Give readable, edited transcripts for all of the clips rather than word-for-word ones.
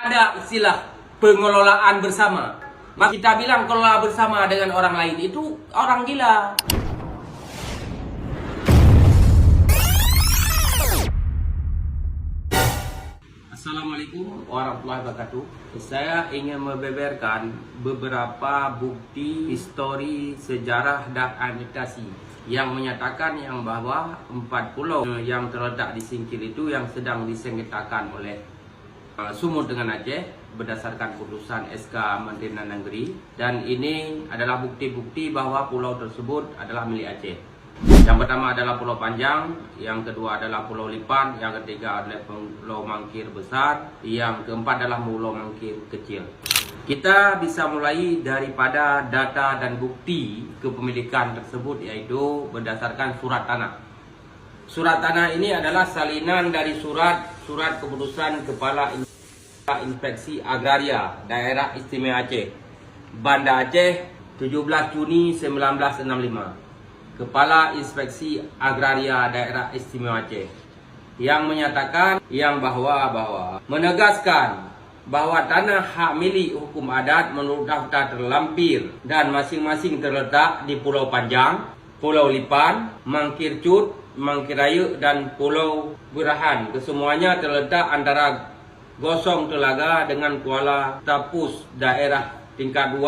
Ada istilah pengelolaan bersama. Maka kita bilang kelola bersama dengan orang lain itu orang gila. Assalamualaikum warahmatullahi wabarakatuh. Saya ingin membeberkan beberapa bukti histori, sejarah dan administrasi yang menyatakan yang bahwa 4 pulau yang terletak di Singkil itu yang sedang disengketakan oleh Sumut dengan Aceh berdasarkan putusan SK Menteri Dalam Negeri, dan ini adalah bukti-bukti bahwa pulau tersebut adalah milik Aceh. Yang pertama adalah Pulau Panjang, yang kedua adalah Pulau Lipan, yang ketiga adalah Pulau Mangkir Besar, yang keempat adalah Pulau Mangkir Kecil. Kita bisa mulai daripada data dan bukti kepemilikan tersebut, yaitu berdasarkan surat tanah. Surat tanah ini adalah salinan dari surat keputusan Kepala Inspeksi Agraria Daerah Istimewa Aceh, Banda Aceh, 17 Juni 1965. Kepala Inspeksi Agraria Daerah Istimewa Aceh yang menyatakan bahwa menegaskan bahwa tanah hak milik hukum adat menurut daftar terlampir dan masing-masing terletak di Pulau Panjang, Pulau Lipan, Mangkir Cut, Mangkir Raya dan Pulau Berahan. Kesemuanya terletak antara Gosong Telaga dengan Kuala Tapus, daerah tingkat 2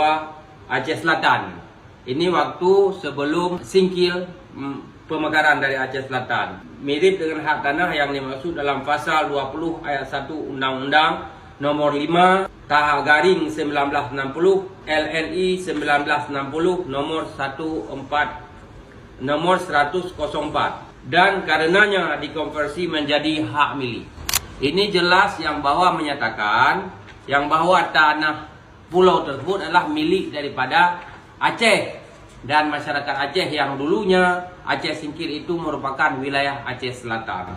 Aceh Selatan. Ini waktu sebelum Singkil pemekaran dari Aceh Selatan. Mirip dengan hak tanah yang dimaksud dalam pasal 20 ayat 1 Undang-Undang Nomor 5 Tahap Garing 1960 LNI 1960 Nomor 104 dan karenanya dikonversi menjadi hak milik. Ini jelas yang bahwa menyatakan yang bahwa tanah pulau tersebut adalah milik daripada Aceh dan masyarakat Aceh yang dulunya Aceh Singkil itu merupakan wilayah Aceh Selatan.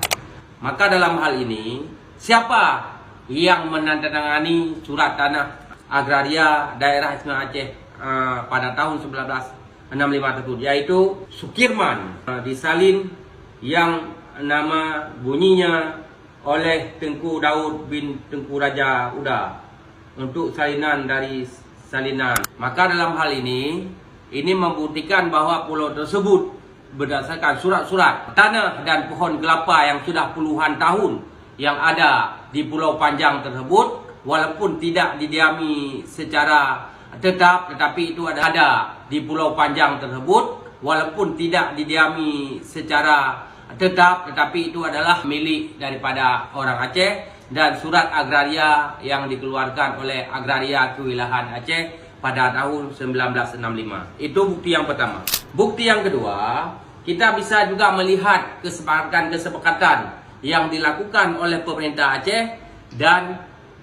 Maka dalam hal ini siapa yang menandatangani surat tanah agraria daerah Istimewa Aceh pada tahun 1965 tersebut, yaitu Sukirman, disalin yang nama bunyinya oleh Tengku Daud bin Tengku Raja Uda untuk salinan dari salinan. Maka dalam hal ini membuktikan bahwa pulau tersebut berdasarkan surat-surat tanah dan pohon kelapa yang sudah puluhan tahun yang ada di Pulau Panjang tersebut, walaupun tidak didiami secara tetap, tetapi itu ada di Pulau Panjang tersebut, walaupun tidak didiami secara tetap, tetapi itu adalah milik daripada orang Aceh, dan surat agraria yang dikeluarkan oleh Agraria Kewilayahan Aceh pada tahun 1965. Itu bukti yang pertama. Bukti yang kedua, kita bisa juga melihat kesepakatan yang dilakukan oleh pemerintah Aceh dan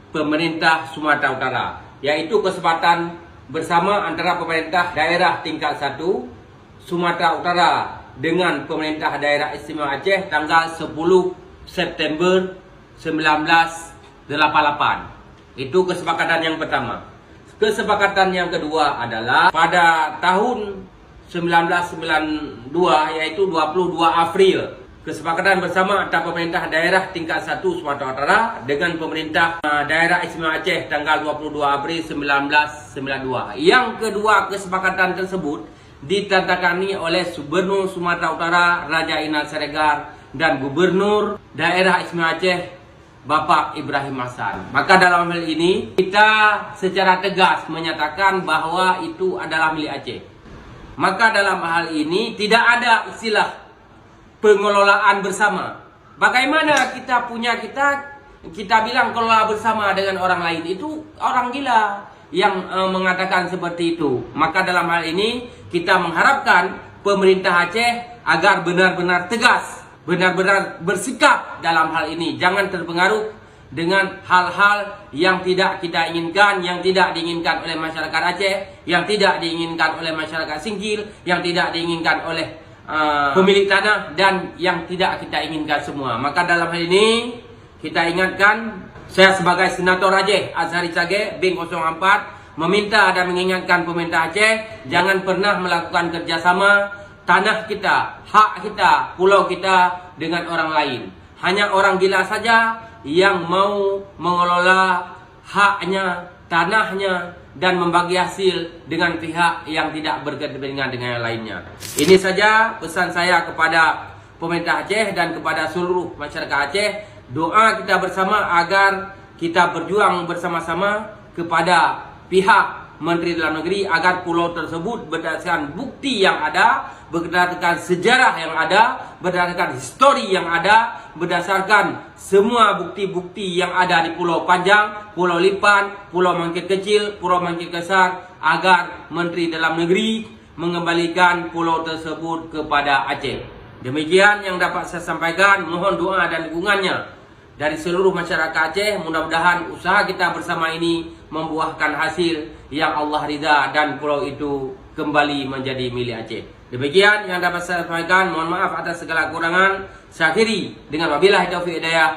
pemerintah Sumatera Utara, yaitu kesepakatan bersama antara pemerintah daerah tingkat 1 Sumatera Utara dengan pemerintah daerah Istimewa Aceh tanggal 10 September 1988. Itu kesepakatan yang pertama. Kesepakatan yang kedua adalah pada tahun 1992, yaitu 22 April. Kesepakatan bersama antara pemerintah daerah tingkat 1 Sumatera Utara dengan pemerintah daerah Istimewa Aceh tanggal 22 April 1992. Yang kedua kesepakatan tersebut ditandatangani oleh Gubernur Sumatera Utara Raja Inal Siregar dan Gubernur daerah Istimewa Aceh Bapak Ibrahim Hasan. Maka dalam hal ini kita secara tegas menyatakan bahwa itu adalah milik Aceh. Maka dalam hal ini tidak ada istilah pengelolaan bersama. Bagaimana kita bilang kelola bersama dengan orang lain itu orang gila yang mengatakan seperti itu. Maka dalam hal ini kita mengharapkan pemerintah Aceh agar benar-benar tegas, benar-benar bersikap dalam hal ini. Jangan terpengaruh dengan hal-hal yang tidak kita inginkan, yang tidak diinginkan oleh masyarakat Aceh, yang tidak diinginkan oleh masyarakat Singkil, yang tidak diinginkan oleh pemilik tanah, dan yang tidak kita inginkan semua. Maka dalam hal ini kita ingatkan, saya sebagai Senator Aceh Azhari Sage Bing 04 meminta dan mengingatkan pemerintah Aceh jangan pernah melakukan kerjasama tanah kita, hak kita, pulau kita dengan orang lain. Hanya orang gila saja yang mau mengelola haknya, tanahnya, dan membagi hasil dengan pihak yang tidak berkepentingan dengan yang lainnya. Ini saja pesan saya kepada pemerintah Aceh dan kepada seluruh masyarakat Aceh. Doa kita bersama agar kita berjuang bersama-sama kepada pihak Menteri Dalam Negeri agar pulau tersebut berdasarkan bukti yang ada, berdasarkan sejarah yang ada, berdasarkan histori yang ada, berdasarkan semua bukti-bukti yang ada di Pulau Panjang, Pulau Lipan, Pulau Mangkit Kecil, Pulau Mangkit Besar, agar Menteri Dalam Negeri mengembalikan pulau tersebut kepada Aceh. Demikian yang dapat saya sampaikan. Mohon doa dan dukungannya dari seluruh masyarakat Aceh. Mudah-mudahan usaha kita bersama ini membuahkan hasil yang Allah ridha dan pulau itu kembali menjadi milik Aceh. Demikian yang dapat saya sampaikan. Mohon maaf atas segala kekurangan. Saya akhiri dengan wabillahi taufiq hidayah.